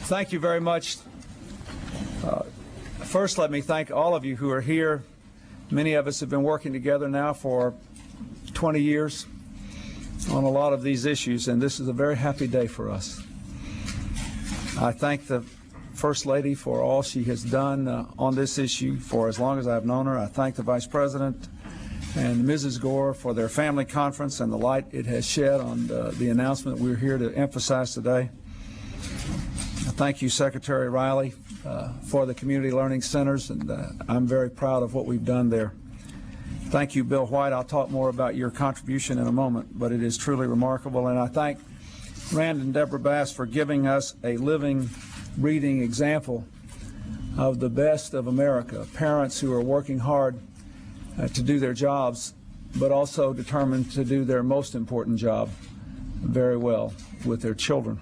Thank you very much. First, let me thank all of you who are here. Many of us have been working together now for 20 years on a lot of these issues, and this is a very happy day for us. I thank the First Lady for all she has done on this issue for as long as I've known her. I thank the Vice President and Mrs. Gore for their family conference and the light it has shed on the announcement we're here to emphasize today. Thank you, Secretary Riley, for the community learning centers, and I'm very proud of what we've done there. Thank you, Bill White. I'll talk more about your contribution in a moment, but it is truly remarkable. And I thank Rand and Deborah Bass for giving us a living, breathing example of the best of America, parents who are working hard to do their jobs, but also determined to do their most important job very well with their children.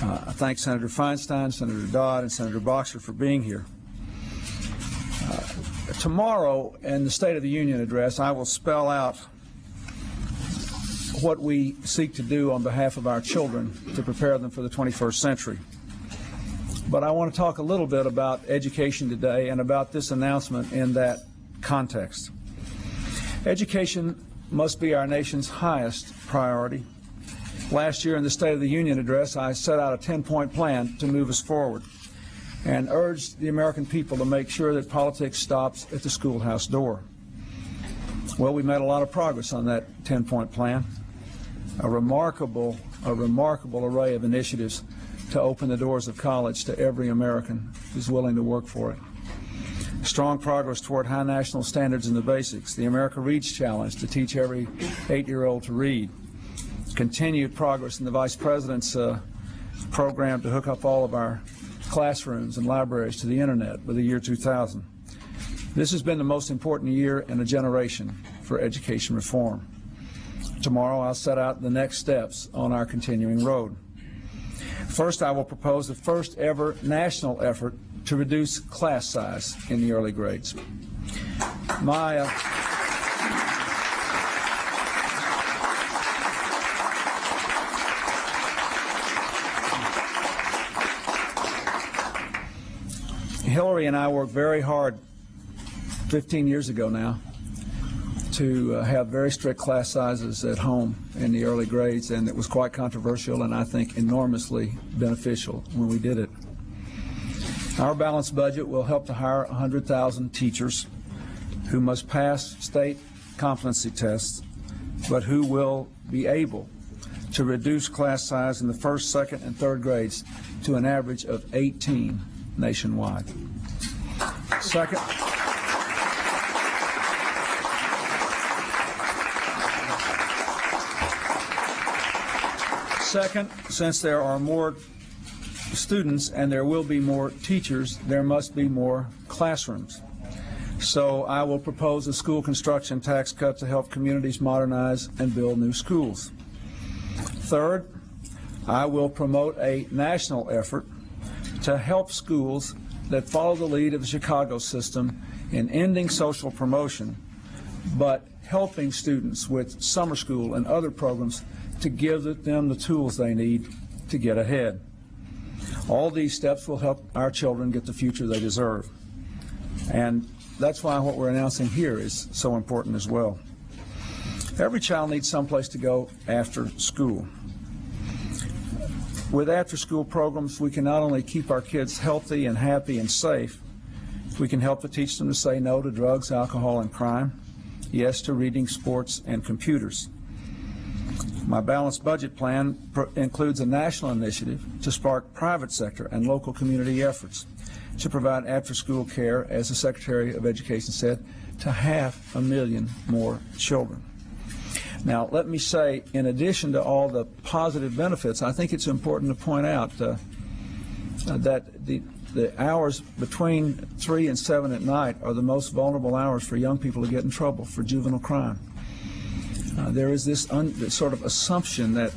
I thank Senator Feinstein, Senator Dodd, and Senator Boxer for being here. Tomorrow, in the State of the Union address, I will spell out what we seek to do on behalf of our children to prepare them for the 21st century. But I want to talk a little bit about education today and about this announcement in that context. Education must be our nation's highest priority. Last year in the State of the Union address, I set out a 10-point plan to move us forward and urged the American people to make sure that politics stops at the schoolhouse door. Well, we made a lot of progress on that 10-point plan, a remarkable array of initiatives to open the doors of college to every American who's willing to work for it. Strong progress toward high national standards in the basics, the America Reads Challenge to teach every 8-year-old to read, continued progress in the Vice President's program to hook up all of our classrooms and libraries to the Internet by the year 2000. This has been the most important year in a generation for education reform. Tomorrow I'll set out the next steps on our continuing road. First, I will propose the first ever national effort to reduce class size in the early grades. Hillary and I worked very hard 15 years ago now to have very strict class sizes at home in the early grades, and it was quite controversial and I think enormously beneficial when we did it. Our balanced budget will help to hire 100,000 teachers who must pass state competency tests, but who will be able to reduce class size in the first, second, and third grades to an average of 18 nationwide. Second, since there are more students and there will be more teachers, there must be more classrooms. So I will propose a school construction tax cut to help communities modernize and build new schools. Third, I will promote a national effort to help schools that follow the lead of the Chicago system in ending social promotion, but helping students with summer school and other programs to give them the tools they need to get ahead. All these steps will help our children get the future they deserve. And that's why what we're announcing here is so important as well. Every child needs someplace to go after school. With after-school programs, we can not only keep our kids healthy and happy and safe, we can help to teach them to say no to drugs, alcohol, and crime, yes to reading, sports, and computers. My balanced budget plan includes a national initiative to spark private sector and local community efforts to provide after-school care, as the Secretary of Education said, to 500,000 more children. Now, let me say, in addition to all the positive benefits, I think it's important to point out that the hours between 3 and 7 at night are the most vulnerable hours for young people to get in trouble for juvenile crime. There is this sort of assumption that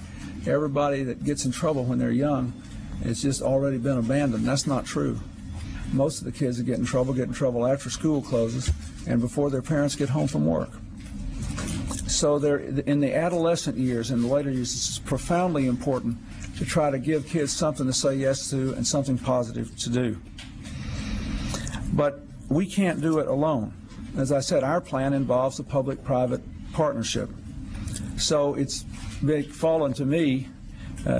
everybody that gets in trouble when they're young has just already been abandoned. That's not true. Most of the kids that get in trouble after school closes and before their parents get home from work. So in the adolescent years and the later years, it's profoundly important to try to give kids something to say yes to and something positive to do. But we can't do it alone. As I said, our plan involves a public-private partnership. So it's fallen to me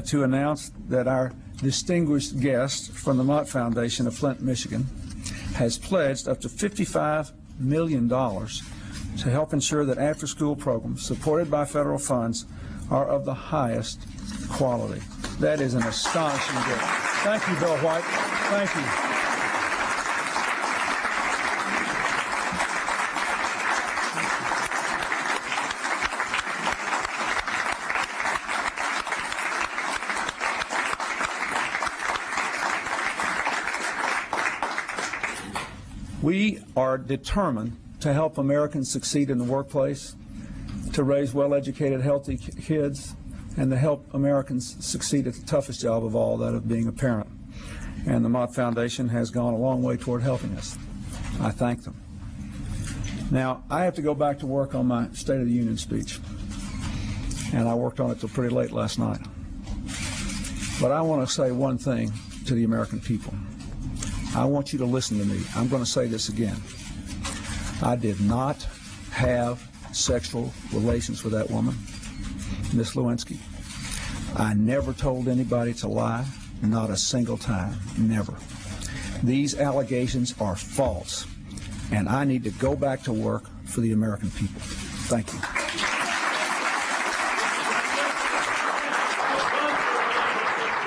to announce that our distinguished guest from the Mott Foundation of Flint, Michigan, has pledged up to $55 million to help ensure that after-school programs supported by federal funds are of the highest quality. That is an astonishing gift. Thank you, Bill White. Thank you. We are determined to help Americans succeed in the workplace, to raise well-educated, healthy kids, and to help Americans succeed at the toughest job of all, that of being a parent. And the Mott Foundation has gone a long way toward helping us. I thank them. Now, I have to go back to work on my State of the Union speech, and I worked on it till pretty late last night. But I want to say one thing to the American people. I want you to listen to me. I'm going to say this again. I did not have sexual relations with that woman, Miss Lewinsky. I never told anybody to lie, not a single time, never. These allegations are false, and I need to go back to work for the American people. Thank you.